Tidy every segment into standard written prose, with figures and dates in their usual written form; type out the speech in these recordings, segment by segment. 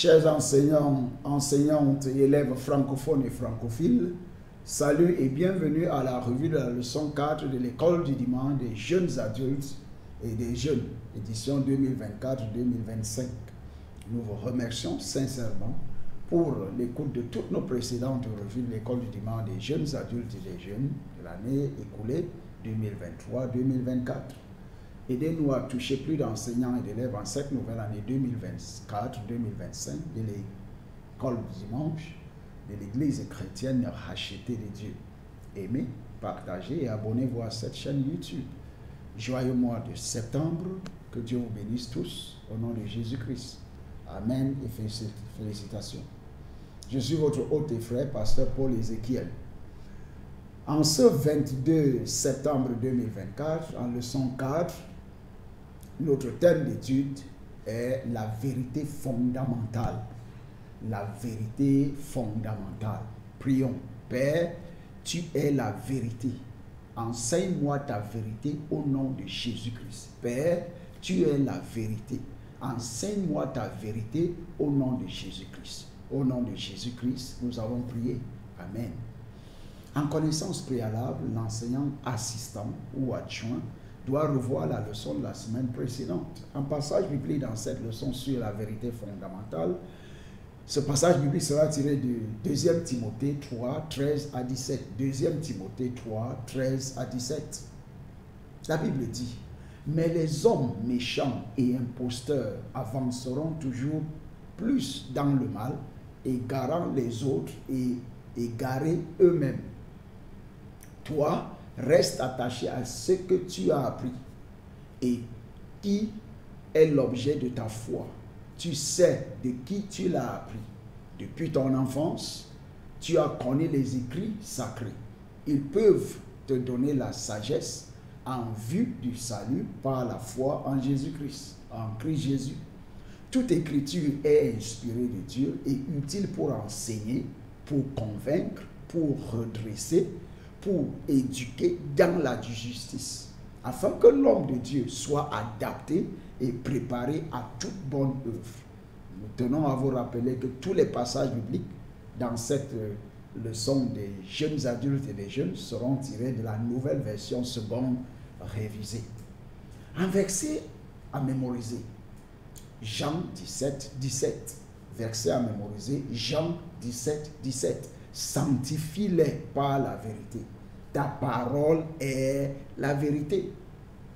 Chers enseignants, enseignantes et élèves francophones et francophiles, salut et bienvenue à la revue de la leçon 4 de l'école du dimanche des jeunes adultes et des jeunes, édition 2024-2025. Nous vous remercions sincèrement pour l'écoute de toutes nos précédentes revues de l'école du dimanche des jeunes adultes et des jeunes de l'année écoulée 2023-2024. Aidez-nous à toucher plus d'enseignants et d'élèves en cette nouvelle année 2024-2025 de l'école du dimanche de l'Église chrétienne rachetée de Dieu. Aimez, partagez et abonnez-vous à cette chaîne YouTube. Joyeux mois de septembre, que Dieu vous bénisse tous au nom de Jésus-Christ. Amen et félicitations. Je suis votre hôte et frère, pasteur Paul Ézéchiel. En ce 22 septembre 2024, en leçon 4, notre thème d'étude est la vérité fondamentale. La vérité fondamentale. Prions. Père, tu es la vérité. Enseigne-moi ta vérité au nom de Jésus-Christ. Père, tu es la vérité. Enseigne-moi ta vérité au nom de Jésus-Christ. Au nom de Jésus-Christ, nous avons prié. Amen. En connaissance préalable, l'enseignant assistant ou adjoint doit revoir la leçon de la semaine précédente. Un passage biblique dans cette leçon sur la vérité fondamentale. Ce passage biblique sera tiré de 2 Timothée 3, 13 à 17. 2 Timothée 3, 13 à 17. La Bible dit: mais les hommes méchants et imposteurs avanceront toujours plus dans le mal, égarant les autres et égarés eux-mêmes. Toi, reste attaché à ce que tu as appris et qui est l'objet de ta foi. Tu sais de qui tu l'as appris. Depuis ton enfance, tu as connu les écrits sacrés. Ils peuvent te donner la sagesse en vue du salut par la foi en Jésus-Christ, en Christ Jésus. Toute écriture est inspirée de Dieu et utile pour enseigner, pour convaincre, pour redresser, pour éduquer dans la justice, afin que l'homme de Dieu soit adapté et préparé à toute bonne œuvre. Nous tenons à vous rappeler que tous les passages bibliques dans cette leçon des jeunes adultes et des jeunes seront tirés de la nouvelle version seconde révisée. Un verset à mémoriser. Jean 17, 17. Verset à mémoriser. Jean 17, 17. Sanctifie-les par la vérité. Ta parole est la vérité.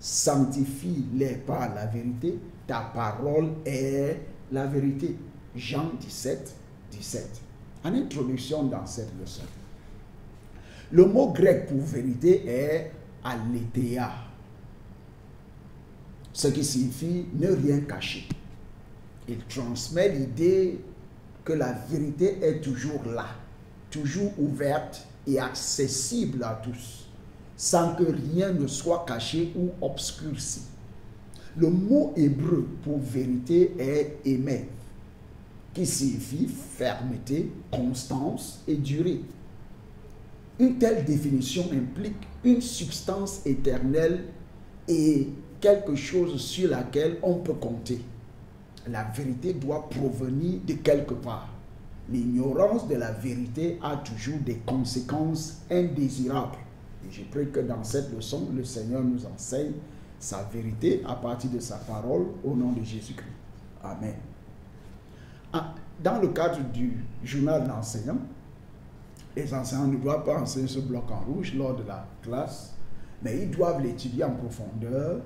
Sanctifie-les par la vérité. Ta parole est la vérité. Jean 17, 17. En introduction dans cette leçon, le mot grec pour vérité est aletheia, ce qui signifie ne rien cacher. Il transmet l'idée que la vérité est toujours là, toujours ouverte et accessible à tous, sans que rien ne soit caché ou obscurci. Le mot hébreu pour vérité est émet, qui signifie fermeté, constance et durée. Une telle définition implique une substance éternelle et quelque chose sur laquelle on peut compter. La vérité doit provenir de quelque part. L'ignorance de la vérité a toujours des conséquences indésirables. Et je prie que dans cette leçon, le Seigneur nous enseigne sa vérité à partir de sa parole au nom de Jésus-Christ. Amen. Dans le cadre du journal d'enseignant, les enseignants ne doivent pas enseigner ce bloc en rouge lors de la classe, mais ils doivent l'étudier en profondeur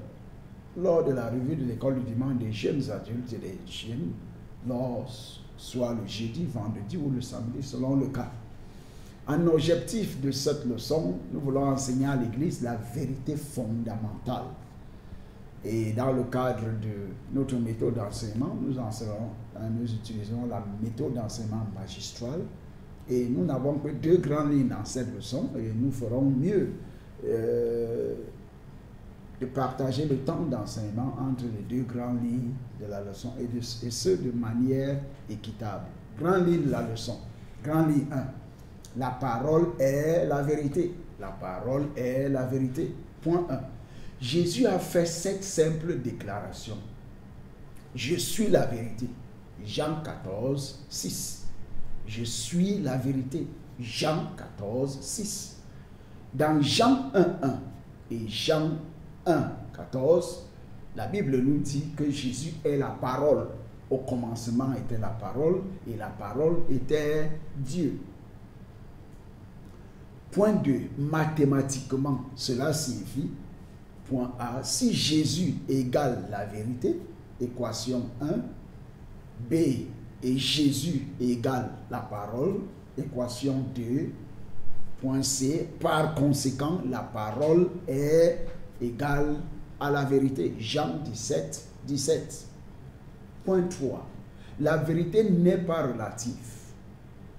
lors de la revue de l'école du dimanche des jeunes adultes et des jeunes, soit le jeudi, vendredi ou le samedi, selon le cas. Un objectif de cette leçon, nous voulons enseigner à l'Église la vérité fondamentale. Et dans le cadre de notre méthode d'enseignement, nous utilisons la méthode d'enseignement magistrale. Et nous n'avons que 2 grandes lignes dans cette leçon. Et nous ferons mieux de partager le temps d'enseignement entre les 2 grandes lignes de la leçon et ce de manière équitable. Grande ligne de la leçon. Grande ligne 1. La parole est la vérité. La parole est la vérité. Point 1. Jésus a fait cette simple déclaration: je suis la vérité. Jean 14, 6. Je suis la vérité. Jean 14, 6. Dans Jean 1, 1 et Jean 1, 14, la Bible nous dit que Jésus est la parole. Au commencement était la parole et la parole était Dieu. Point 2. Mathématiquement, cela signifie, point A, si Jésus égale la vérité, équation 1, B, et Jésus égale la parole, équation 2, point C, par conséquent, la parole est égale à la vérité. Jean 17, 17. Point 3. La vérité n'est pas relative.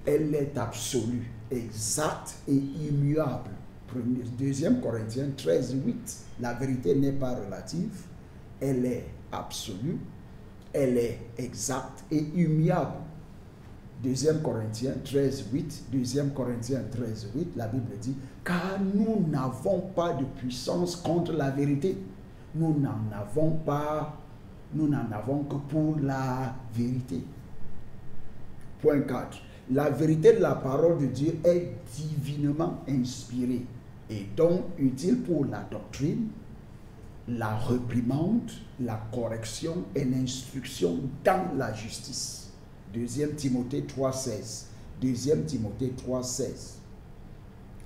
Elle est absolue, exacte et immuable. 2 Corinthiens 13, 8. La vérité n'est pas relative. Elle est absolue. Elle est exacte et immuable. 2 Corinthiens 13, 8. 2 Corinthiens 13, 8. La Bible dit, car nous n'avons pas de puissance contre la vérité. Nous n'en avons pas. Nous n'en avons que pour la vérité. Point 4. La vérité de la parole de Dieu est divinement inspirée et donc utile pour la doctrine, la réprimande, la correction et l'instruction dans la justice. 2 Timothée 3,16. 2 Timothée 3,16.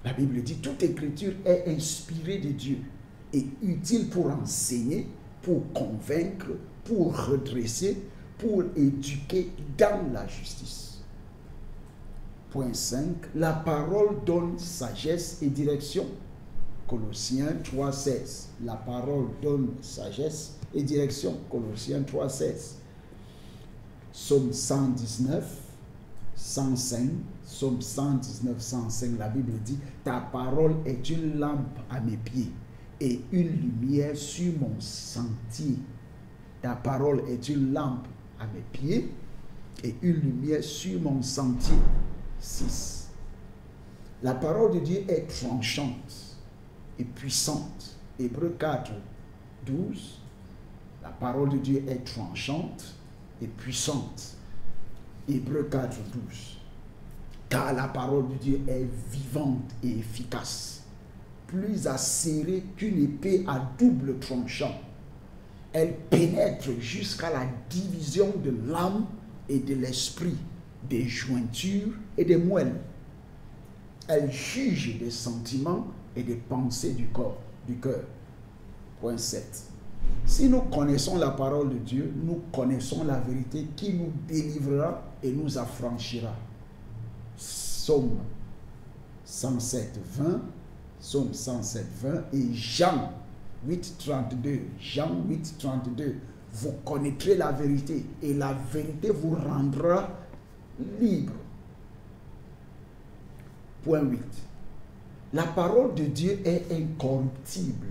La Bible dit, toute écriture est inspirée de Dieu et utile pour enseigner, pour convaincre, pour redresser, pour éduquer dans la justice. Point 5. La parole donne sagesse et direction. Colossiens 3,16. La parole donne sagesse et direction. Colossiens 3,16. Psaume 119, 105. Psaume 119, 105. La Bible dit, ta parole est une lampe à mes pieds et une lumière sur mon sentier. Ta parole est une lampe à mes pieds et une lumière sur mon sentier. 6. La parole de Dieu est tranchante et puissante. Hébreux 4, 12. La parole de Dieu est tranchante et puissante. Hébreux 4, 12. Car la parole de Dieu est vivante et efficace, plus acérée qu'une épée à double tranchant. Elle pénètre jusqu'à la division de l'âme et de l'esprit, des jointures et des moelles. Elle juge des sentiments et des pensées du cœur. Point 7. Si nous connaissons la parole de Dieu, nous connaissons la vérité qui nous délivrera et nous affranchira. Psaume 107, 20, Psaume 107, 20 et Jean 8, 32. Jean 8, 32. Vous connaîtrez la vérité et la vérité vous rendra libre. Point 8. La parole de Dieu est incorruptible.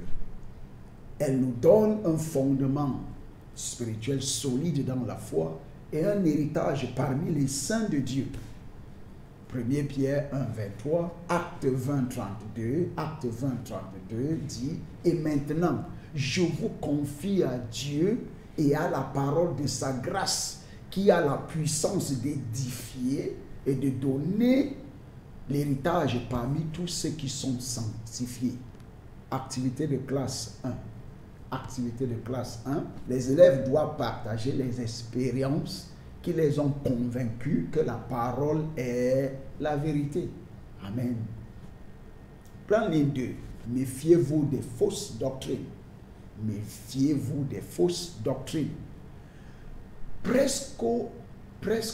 Elle nous donne un fondement spirituel solide dans la foi et un héritage parmi les saints de Dieu. 1 Pierre 1, 23, Acte 20, 32, Acte 20, 32 dit, et maintenant, je vous confie à Dieu et à la parole de sa grâce qui a la puissance d'édifier et de donner l'héritage parmi tous ceux qui sont sanctifiés. Activité de classe 1. Activité de classe 1. Les élèves doivent partager les expériences qui les ont convaincus que la parole est la vérité. Amen. Plan ligne 2. Méfiez-vous des fausses doctrines. Méfiez-vous des fausses doctrines. Presque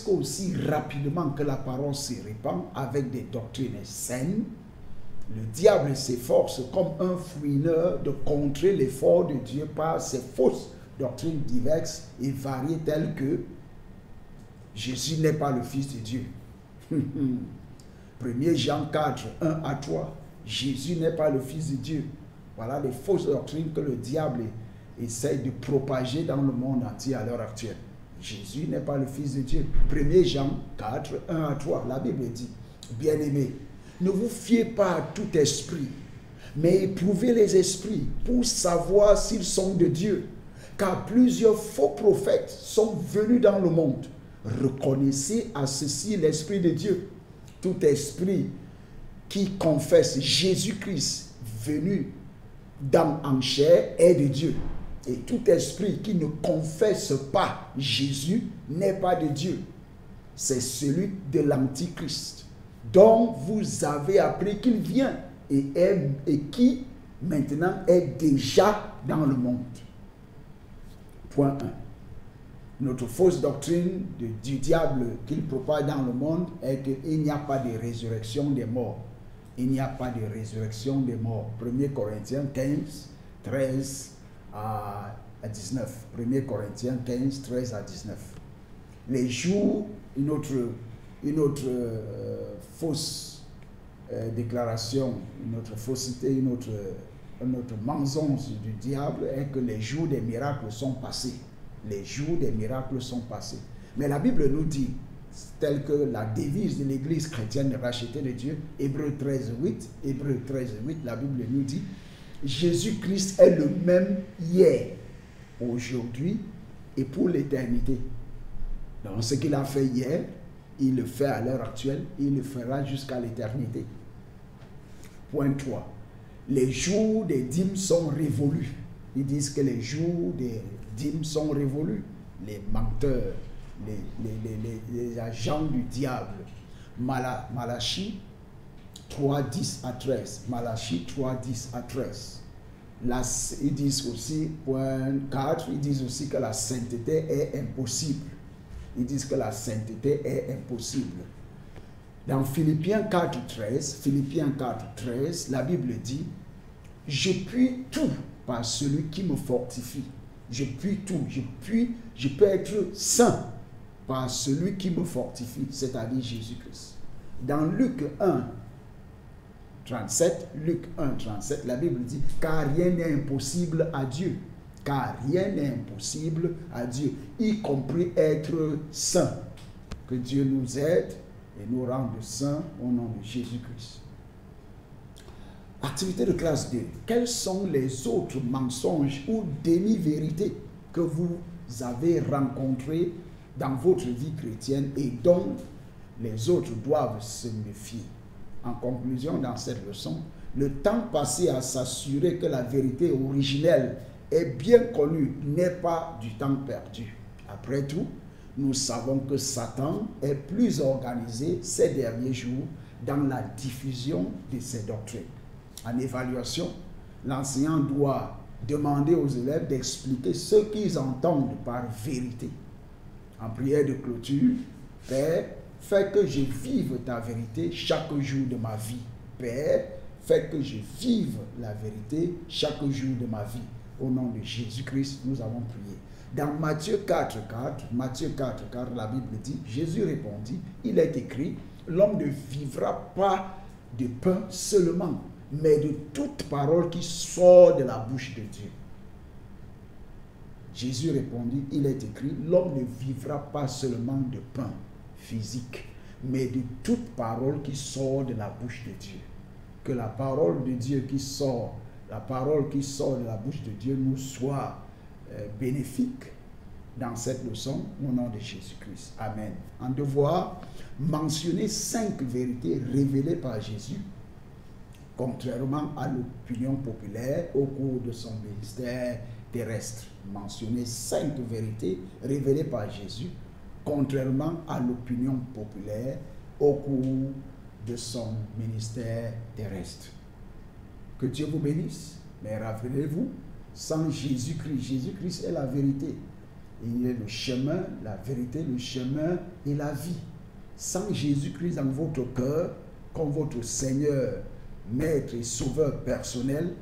aussi rapidement que la parole se répand avec des doctrines saines, le diable s'efforce comme un fouineur de contrer l'effort de Dieu par ses fausses doctrines diverses et variées telles que Jésus n'est pas le Fils de Dieu. 1 Jean 4, 1 à 3. Jésus n'est pas le Fils de Dieu. Voilà les fausses doctrines que le diable essaie de propager dans le monde entier à l'heure actuelle. Jésus n'est pas le Fils de Dieu. 1 Jean 4, 1 à 3. La Bible dit, bien-aimés, ne vous fiez pas à tout esprit, mais éprouvez les esprits pour savoir s'ils sont de Dieu. Car plusieurs faux prophètes sont venus dans le monde. reconnaissez à ceci l'Esprit de Dieu. Tout esprit qui confesse Jésus-Christ venu en chair est de Dieu. Et tout esprit qui ne confesse pas Jésus n'est pas de Dieu. C'est celui de l'Antichrist, dont vous avez appris qu'il vient et qui maintenant est déjà dans le monde. Point 1. Notre fausse doctrine du diable qu'il propage dans le monde est qu'il n'y a pas de résurrection des morts. Il n'y a pas de résurrection des morts. 1 Corinthiens 15, 13 à 19. 1 Corinthiens 15, 13 à 19. Les jours, une autre fausse déclaration, une autre fausseté, une autre mensonge du diable est que les jours des miracles sont passés. Les jours des miracles sont passés. Mais la Bible nous dit, telle que la devise de l'Église chrétienne rachetée de Dieu, Hébreux 13, 8, la Bible nous dit, Jésus-Christ est le même hier, aujourd'hui et pour l'éternité. Donc ce qu'il a fait hier, il le fait à l'heure actuelle, il le fera jusqu'à l'éternité. Point 3. Les jours des dîmes sont révolus. Ils disent que les jours des dîmes sont révolus. Les menteurs, les agents du diable. Malachie 3, 10 à 13. Malachie 3, 10 à 13. Là, ils disent aussi, point 4, ils disent aussi que la sainteté est impossible. Ils disent que la sainteté est impossible. Dans Philippiens 4, 13, la Bible dit, je puis tout par celui qui me fortifie. Je puis tout. Je peux être saint par celui qui me fortifie, c'est-à-dire Jésus-Christ. Dans Luc 1, 37, la Bible dit, car rien n'est impossible à Dieu. Car rien n'est impossible à Dieu, y compris être saint. Que Dieu nous aide et nous rende saints au nom de Jésus-Christ. Activité de classe 2. Quels sont les autres mensonges ou demi-vérités que vous avez rencontrés dans votre vie chrétienne et dont les autres doivent se méfier? En conclusion, dans cette leçon, le temps passé à s'assurer que la vérité originelle est bien connue n'est pas du temps perdu. Après tout, nous savons que Satan est plus organisé ces derniers jours dans la diffusion de ses doctrines. En évaluation, l'enseignant doit demander aux élèves d'expliquer ce qu'ils entendent par vérité. En prière de clôture, Père, fais que je vive ta vérité chaque jour de ma vie. Père, fais que je vive la vérité chaque jour de ma vie. Au nom de Jésus-Christ, nous avons prié. Dans Matthieu 4, la Bible dit, Jésus répondit, il est écrit, l'homme ne vivra pas de pain seulement, mais de toute parole qui sort de la bouche de Dieu. Jésus répondit, il est écrit, l'homme ne vivra pas seulement de pain physique, mais de toute parole qui sort de la bouche de Dieu. Que la parole de Dieu qui sort de la bouche de Dieu nous soit bénéfique dans cette leçon au nom de Jésus-Christ. Amen. En devoir mentionner 5 vérités révélées par Jésus, contrairement à l'opinion populaire au cours de son ministère terrestre. Mentionner 5 vérités révélées par Jésus, contrairement à l'opinion populaire au cours de son ministère terrestre. Que Dieu vous bénisse. Mais rappelez-vous, sans Jésus-Christ, Jésus-Christ est la vérité. Il est le chemin, la vérité, le chemin et la vie. Sans Jésus-Christ dans votre cœur, comme votre Seigneur, Maître et Sauveur personnel,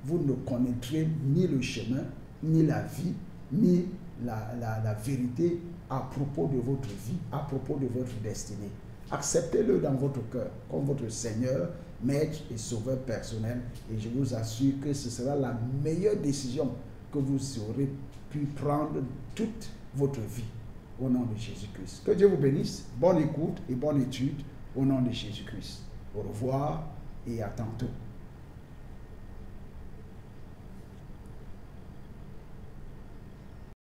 vous ne connaîtrez ni le chemin, ni la vie, ni la vérité à propos de votre vie, à propos de votre destinée. Acceptez-le dans votre cœur comme votre Seigneur, Maître et Sauveur personnel, et je vous assure que ce sera la meilleure décision que vous aurez pu prendre toute votre vie au nom de Jésus-Christ. Que Dieu vous bénisse, bonne écoute et bonne étude au nom de Jésus-Christ. Au revoir et à tantôt.